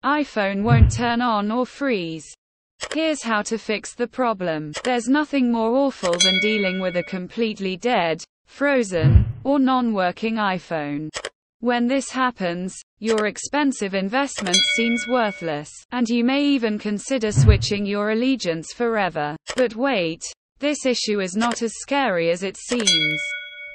iPhone won't turn on or freeze. Here's how to fix the problem. There's nothing more awful than dealing with a completely dead, frozen, or non-working iPhone. When this happens, your expensive investment seems worthless, and you may even consider switching your allegiance forever. But wait, this issue is not as scary as it seems.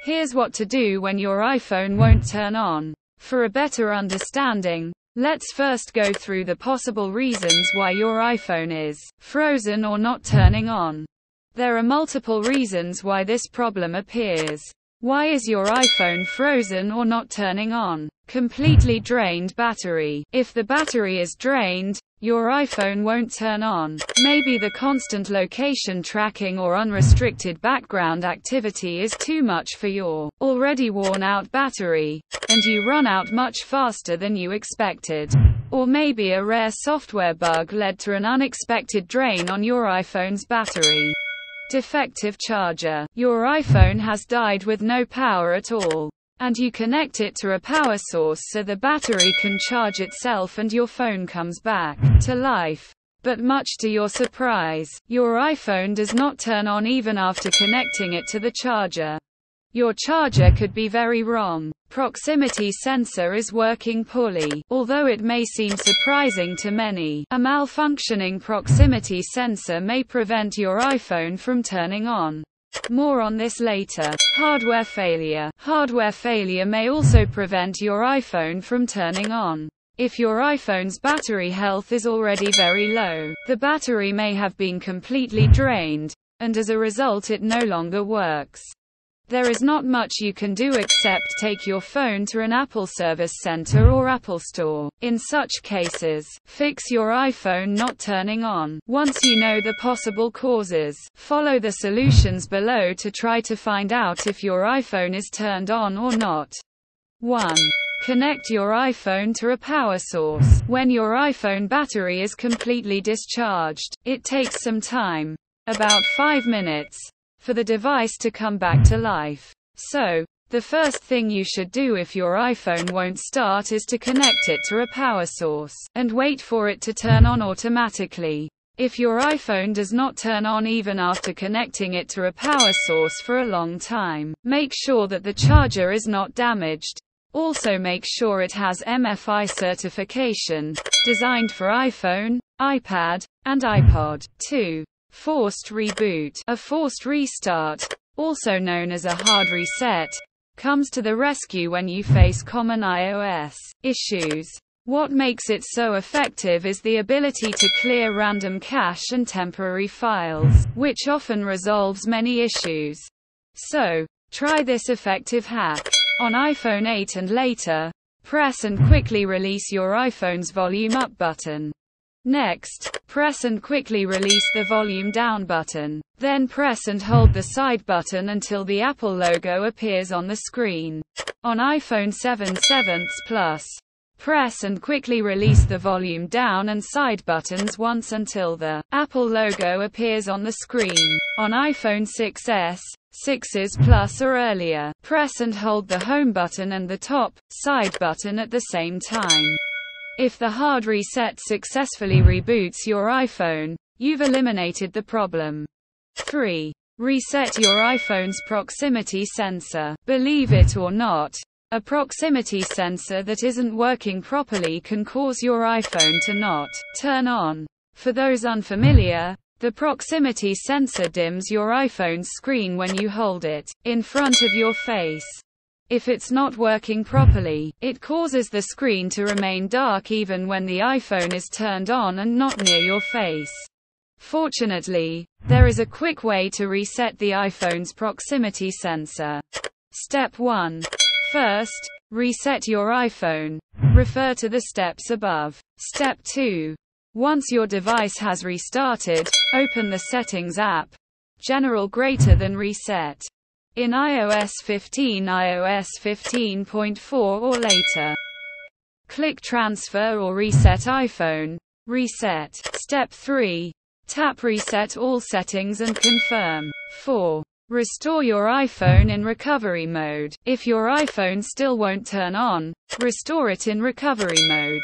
Here's what to do when your iPhone won't turn on. For a better understanding, let's first go through the possible reasons why your iPhone is frozen or not turning on. There are multiple reasons why this problem appears. Why is your iPhone frozen or not turning on? Completely drained battery. If the battery is drained, your iPhone won't turn on. Maybe the constant location tracking or unrestricted background activity is too much for your already worn-out battery, and you run out much faster than you expected. Or maybe a rare software bug led to an unexpected drain on your iPhone's battery. Defective charger. Your iPhone has died with no power at all, and you connect it to a power source so the battery can charge itself and your phone comes back to life. But much to your surprise, your iPhone does not turn on even after connecting it to the charger. Your charger could be very wrong. Proximity sensor is working poorly. Although it may seem surprising to many, a malfunctioning proximity sensor may prevent your iPhone from turning on. More on this later. Hardware failure. Hardware failure may also prevent your iPhone from turning on. If your iPhone's battery health is already very low, the battery may have been completely drained, and as a result it no longer works. There is not much you can do except take your phone to an Apple Service Center or Apple Store. In such cases, fix your iPhone not turning on. Once you know the possible causes, follow the solutions below to try to find out if your iPhone is turned on or not. 1. Connect your iPhone to a power source. When your iPhone battery is completely discharged, it takes some time, about 5 minutes, for the device to come back to life. So, the first thing you should do if your iPhone won't start is to connect it to a power source, and wait for it to turn on automatically. If your iPhone does not turn on even after connecting it to a power source for a long time, make sure that the charger is not damaged. Also make sure it has MFI certification, designed for iPhone, iPad, and iPod. 2. Forced reboot. A forced restart, also known as a hard reset, comes to the rescue when you face common iOS issues. What makes it so effective is the ability to clear random cache and temporary files, which often resolves many issues. So, try this effective hack. On iPhone 8 and later, press and quickly release your iPhone's volume up button. Next, press and quickly release the volume down button. Then press and hold the side button until the Apple logo appears on the screen. On iPhone 7/7 Plus, press and quickly release the volume down and side buttons once until the Apple logo appears on the screen. On iPhone 6s, 6s Plus or earlier, press and hold the home button and the top, side button at the same time. If the hard reset successfully reboots your iPhone, you've eliminated the problem. 3. Reset your iPhone's proximity sensor. Believe it or not, a proximity sensor that isn't working properly can cause your iPhone to not turn on. For those unfamiliar, the proximity sensor dims your iPhone's screen when you hold it in front of your face. If it's not working properly, it causes the screen to remain dark even when the iPhone is turned on and not near your face. Fortunately, there is a quick way to reset the iPhone's proximity sensor. Step 1. First, reset your iPhone. Refer to the steps above. Step 2. Once your device has restarted, open the Settings app. General greater than reset. In iOS 15, iOS 15.4 or later. Click Transfer or Reset iPhone. Reset. Step 3. Tap Reset all settings and confirm. 4. Restore your iPhone in recovery mode. If your iPhone still won't turn on, restore it in recovery mode.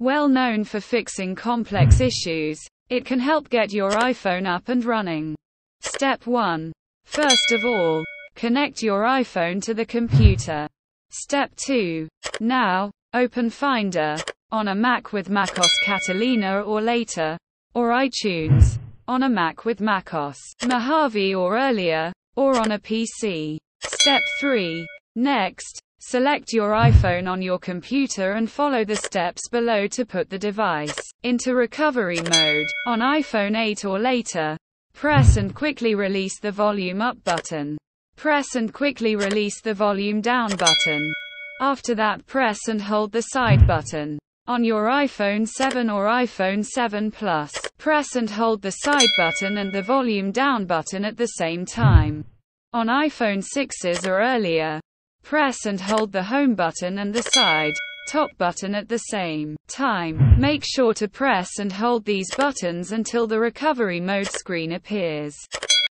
Well known for fixing complex issues, it can help get your iPhone up and running. Step 1. First of all, connect your iPhone to the computer. Step 2. Now, open Finder, on a Mac with macOS Catalina or later, or iTunes, on a Mac with macOS Mojave or earlier, or on a PC. Step 3. Next, select your iPhone on your computer and follow the steps below to put the device into recovery mode. On iPhone 8 or later, press and quickly release the volume up button. Press and quickly release the volume down button. After that, press and hold the side button. On your iPhone 7 or iPhone 7 Plus, press and hold the side button and the volume down button at the same time. On iPhone 6s or earlier, press and hold the home button and the side top button at the same time. Make sure to press and hold these buttons until the recovery mode screen appears.